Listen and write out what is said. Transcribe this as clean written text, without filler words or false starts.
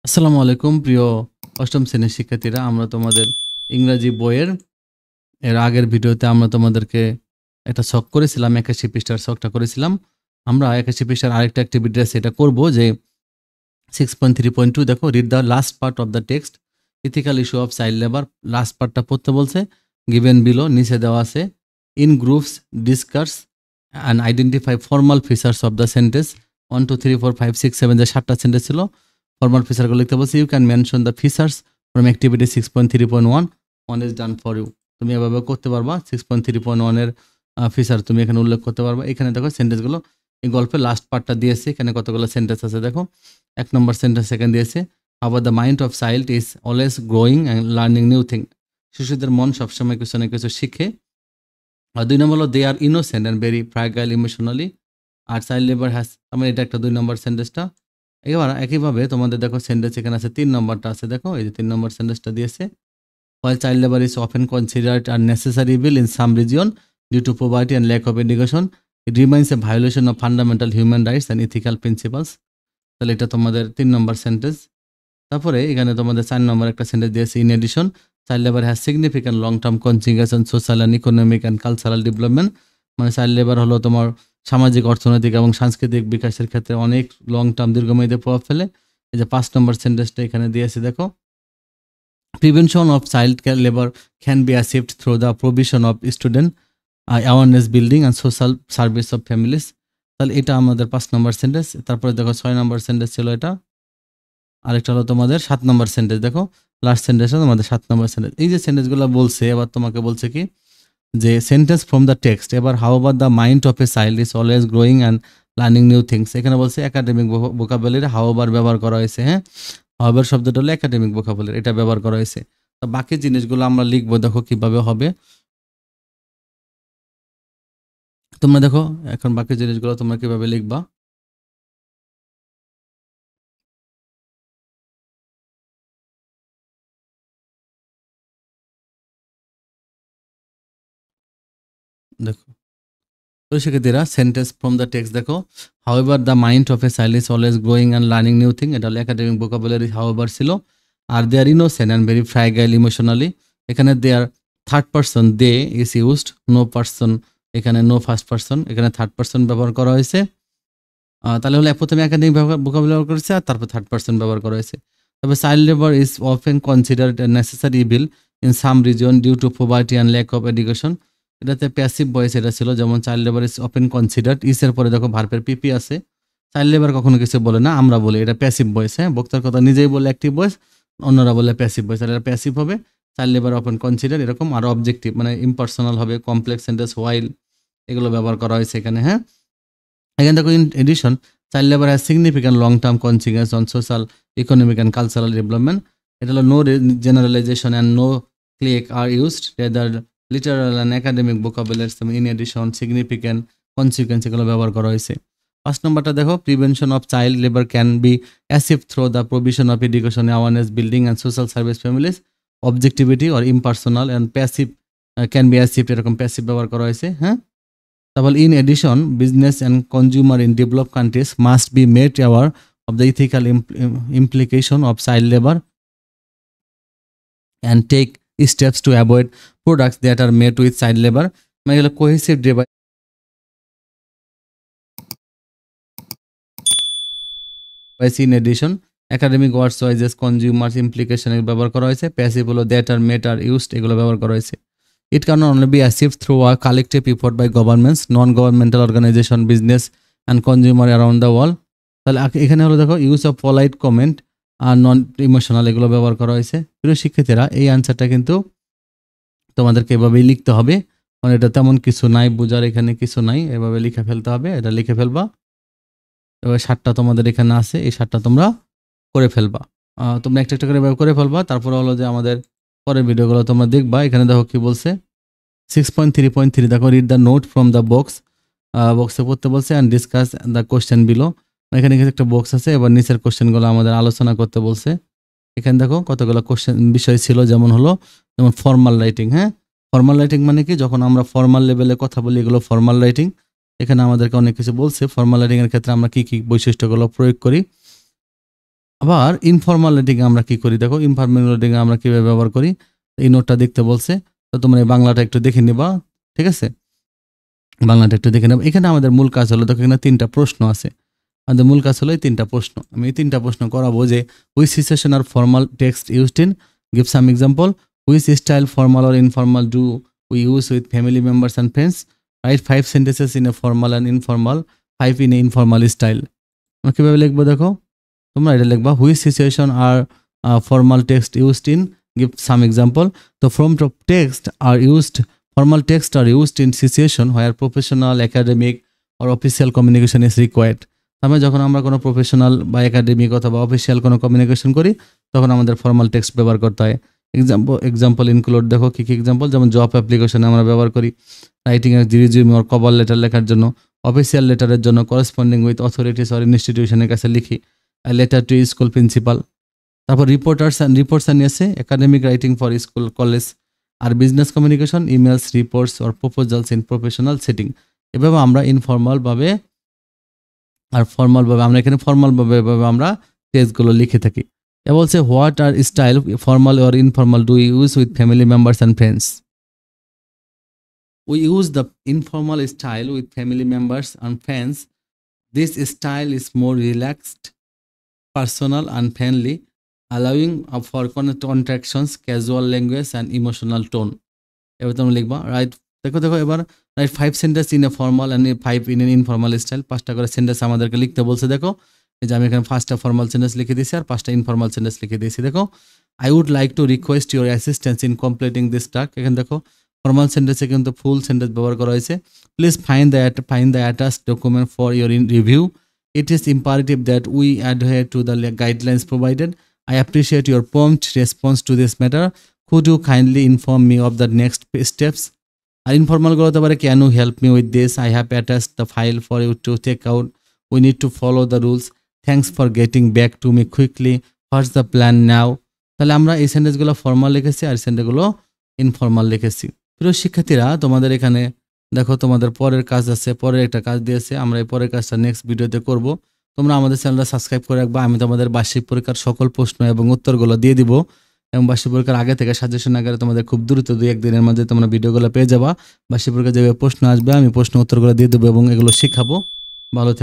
আসসালামু আলাইকুম প্রিয় অষ্টম শ্রেণীর শিক্ষার্থীরা, আমরা তোমাদের ইংরাজি বইয়ের আগের ভিডিওতে আমরা তোমাদেরকে একটা ছক করেছিলাম, 81 পৃষ্ঠার ছকটা করেছিলাম। আমরা 81 পৃষ্ঠার আরেকটা অ্যাক্টিভিটি আছে, এটা করব যে 6.3.2 দেখো, read the last part of the text, ethical issue of child labour. Last পার্টটা পড়তে বলছে, গিভেন বিলো, নিচে দেওয়া আছে। In groups discuss and identify formal features of the sentence. 1 2 3 4 5 6 7 যে 7টা সেন্টেন্স ছিল, ফর্মাল ফিচারগুলো লিখতে বলছে। You can mention the features from activity 6.3.1, one is done for you. তুমি এভাবে করতে পারবা। 6.3.1 এর ফিচার তুমি এখানে উল্লেখ করতে পারবা। এখানে দেখো সেন্টেন্সগুলো, এই গল্পের লাস্ট পার্টটা দিয়েছে, এখানে কতগুলো সেন্টেন্স আছে দেখো। 1 নম্বর সেন্টেন্স সেকেন্ড দিয়েছে, আবার the mind of child is always growing and learning new thing. শিশুদের মন সবসময় কিছু না কিছু শিখে। আর 2 নম্বর হলো they are innocent and very fragile emotionally. আর চাইল্ড লেবার হ্যাজ, আমার এটা একটা 2 নম্বর সেন্টেন্সটা। এবার একইভাবে তোমাদের দেখো সেন্টেন্স এখানে আছে, 3 নম্বরটা আছে দেখো, এই যে 3 নম্বর সেন্টেন্সটা দিয়েছে। While child labor is often considered a necessary evil in some region due to poverty and lack of education, it remains a violation of fundamental human rights and ethical principles. তাহলে এটা তোমাদের 3 নম্বর সেন্টেন্স। তারপরে এখানে তোমাদের 4 নম্বর একটা sentence দিয়েছে, in addition child labour has significant long term consequence on social and economic and cultural development. মানে child labour হলো তোমার সামাজিক, অর্থনৈতিক এবং সাংস্কৃতিক বিকাশের ক্ষেত্রে অনেক লং টার্ম দীর্ঘমেয়াদী প্রভাব ফেলে। এই যে 5 নম্বর সেন্টেন্সটা এখানে দিয়েছে দেখো, prevention of child labor can be achieved through the provision of student awareness building and social service of families. তাহলে এটা আমাদের 5 নম্বর সেন্টেন্স। তারপরে দেখো 6 নম্বর সেন্টেন্স ছিল এটা, আরেকটা হলো তোমাদের 7 নম্বর সেন্টেন্স। দেখো লাস্ট সেন্টেন্সটা তোমাদের 7 নম্বর সেন্টেন্স। এই যে সেন্টেন্সগুলো বলছে, এবার তোমাকে বলছে কি যে সেন্টেন্স ফ্রম দ্য টেক্সট। এবার how ever the mind of a child is always growing and learning new things. এখানে বলছে একাডেমিক ভোকাবুলারি হাউ এভার ব্যবহার করা হয়েছে। হ্যাঁ, হাউ এভার শব্দটা হলো একাডেমিক ভোকাবুলারি, এটা ব্যবহার করা হয়েছে। তো বাকি জিনিসগুলো আমরা লিখবো, দেখো কিভাবে হবে। তোমরা দেখো এখন বাকি জিনিসগুলো তোমরা কিভাবে লিখবা। দেখো তো শিক্ষার্থীরা, সেন্টেন্স ফ্রম দ্য টেক্সট দেখো, however the mind of a child is always growing and learning new thing, এটা হলো একাডেমিক ভোকাবুলারি হাউ এভার ছিল। আর they are innocent and very fragile emotionally, এখানে they are third person, they is used, no person, এখানে no first person, এখানে third person ব্যবহার করা হয়েছে। তাহলে হলো প্রথমে একাডেমিক ভোকাবুলারি ব্যবহার করেছে, আর তারপর থার্ড পার্সন ব্যবহার করা হয়েছে। তবে child labour is often considered a necessary evil in some reason due to poverty and lack of education. এটাতে প্যাসিভ ভয়েস এটা ছিল, যেমন child labour is often considered, ইসের পরে দেখো ভার্বের পিপি আছে। চাইল্ড লেবার কখনো কিছু বলে না, আমরা বলি, এটা প্যাসিভ ভয়েস। হ্যাঁ, বক্তার কথা নিজেই বলে অ্যাক্টিভ ভয়েস, অন্যরা বলে প্যাসিভ ভয়েস, আর এটা প্যাসিভ হবে। চাইল্ড লেবার অফেন কনসিডার এরকম, আর অবজেক্টিভ মানে ইম্পার্সোনাল হবে, কমপ্লেক্স সেন্টেন্স, হোয়াইল, এগুলো ব্যবহার করা হয়েছে এখানে। হ্যাঁ, এখানে দেখো in addition child labour has significant long term consequence on social, economic and cultural development. এটা হলো no generalisation and no click are used, rather literal and academic vocabularies. In addition significant consequence এগুলো ব্যবহার করা হয়েছে। 5 নম্বরটা দেখো, prevention of child labour can be achieved through the provision of education, awareness building and social service families. Objectivity or impersonal and passive can be achieved, এরকম passive ব্যবহার করা হয়েছে। হ্যাঁ, তারপর in addition business and consumer in develop countries must be made aware of the ethical implication of child labor and take steps to avoid products that are made with child labor. মানে এগুলো cohesive device. In addition academic words wages consumers implication ব্যবহার করা হয়েছে। Passive হলো that are made are used, এগুলো ব্যবহার করা হয়েছে। It can only be achieved through a collective effort by governments, non-governmental organization, business and consumer around the world. তাহলে এখানে হলো দেখো ইউজ অফ পলাইট কমেন্ট আর নন ইমোশনাল, এগুলো ব্যবহার করা হয়েছে। প্রিয় শিক্ষার্থীরা, এই আনসারটা কিন্তু তোমাদেরকে এভাবেই লিখতে হবে, কারণ এটা তেমন কিছু নাই, বোঝার এখানে কিছু নাই, এভাবে লিখে ফেলতে হবে। এটা লিখে ফেলবা। এবার 7টা তোমাদের এখানে আছে, এই 7টা তোমরা করে ফেলবা। তোমরা একটা একটা করে এভাবে করে ফেলবা। তারপরে হলো যে আমাদের পরের ভিডিওগুলো তোমরা দেখবা। এখানে দেখো কি বলছে, 6.3.3 দেখো, read the note from the box, বক্সে পড়তে বলছে, and discuss the question below. এখানে কিছু একটা বক্স আছে, এবার নিচের কোশ্চেনগুলো আমাদের আলোচনা করতে বলছে। এখানে দেখো কতগুলো কোশ্চেন বিষয় ছিল, যেমন হলো যেমন ফর্মাল রাইটিং। হ্যাঁ, ফর্মাল রাইটিং মানে কি, যখন আমরা ফর্মাল লেভেলে কথা বলি, এগুলো ফর্মাল রাইটিং। এখানে আমাদেরকে অনেক কিছু বলছে ফর্মাল রাইটিং এর ক্ষেত্রে আমরা কি কি বৈশিষ্ট্যগুলো প্রয়োগ করি। আবার ইনফর্মাল রিডিং আমরা কি করি দেখো, ইনফর্মাল রিডিং আমরা কিভাবে ব্যবহার করি। এই নোটটা দেখতে বলছে, তো তোমরা এই বাংলাটা একটু দেখে নিবা, ঠিক আছে? বাংলাটা একটু দেখে নেব। এখানে আমাদের মূল কাজ হলো, দেখো এখানে 3টা প্রশ্ন আছে। আমাদের মূল কাজ হলো এই 3টা প্রশ্ন। আমি এই 3টা প্রশ্ন করাবো যে which situation are formal text used in, give some example, which style formal or informal do we use with family members and friends, write 5 sentences in a formal and informal, 5 in a informal style। আমরা কিভাবে লিখবো দেখো, তোমরা এটা লিখবা which situation are formal text used in, give some example. তো from text are used, formal text are used in situation where professional, academic or official communication is required। তারপরে যখন আমরা কোনো প্রফেশনাল বা একাডেমিক অথবা অফিসিয়াল কোনো communication করি তখন আমাদের ফর্মাল টেক্সট ব্যবহার করতে হয়। এক্সাম্পল ইনক্লুড, দেখো কী কী এক্সাম্পল, যেমন জব অ্যাপ্লিকেশনে আমরা ব্যবহার করি, রাইটিং এর রিজিউম ওর কভার লেটার লেখার জন্য, অফিসিয়াল লেটারের জন্য করেসপন্ডিং উইথ অথরিটিস অর ইনস্টিটিউশনের কাছে লিখি, লেটার টু স্কুল প্রিন্সিপাল। তারপর reports and essay, academic writing for school college, আর business communication, emails, reports or proposals in professional setting. এভাবে আমরা ইনফর্মালভাবে আর ফর্মালভাবে, আমরা এখানে ফর্মালভাবে আমরা টেক্সটগুলো লিখে থাকি। এ বলছে what are style formal or informal do use with family members and friends. We use the informal style with family members and friends. This style is more relaxed, personal and friendly, allowing for contractions, casual language and emotional tone। এবার তোমরা লিখবা right, দেখো দেখো এবার right 5 sentence in a formal and 5 in an informal style. 5টা করে sentence আমাদেরকে লিখতে বলছে। দেখো এই যে আমি এখানে 5টা ফর্মাল সেন্টেন্স লিখে দিয়েছি আর 5টা ইনফর্মাল সেন্টেন্স লিখে দিয়েছি। দেখো I would like to request your assistance in completing this task. এখানে দেখো ফর্মাল সেন্টেন্সে কিন্তু ফুল সেন্টেন্স ব্যবহার করা হয়েছে। Please find the attached document for your review. It is imperative that we adhere to the guidelines provided. I appreciate your prompt response to this matter. Could you kindly inform me of the next steps? আর informal গুলো হতে পারে, can you help me with this, I have attached the file for you to check out, we need to follow the rules, thanks for getting back to me quickly, what's the plan now. তাহলে আমরা এই সেন্টেন্সগুলো formal লিখেছি আর সেন্টেন্সগুলো informal লিখেছি। প্রিয় শিক্ষার্থীরা, তোমাদের এখানে দেখো তোমাদের পরের কাজ আছে, পরের একটা কাজ দিয়েছে, আমরা এই পরের কাজটা নেক্সট ভিডিওতে করব। তোমরা আমাদের চ্যানেলটা সাবস্ক্রাইব করে রাখবা। আমি তোমাদের বার্ষিক পরীক্ষার সকল প্রশ্ন এবং উত্তরগুলো দিয়ে দিব, এবং বার্ষিক পরীক্ষার আগে থেকে সাজেশন আকারে তোমাদের খুব দ্রুত 2-1 দিনের মধ্যে তোমরা ভিডিওগুলো পেয়ে যাবা। বার্ষিক পরীক্ষার যেভাবে প্রশ্ন আসবে আমি প্রশ্ন উত্তরগুলো দিয়ে দেবো এবং এগুলো শেখাবো। ভালো থেকে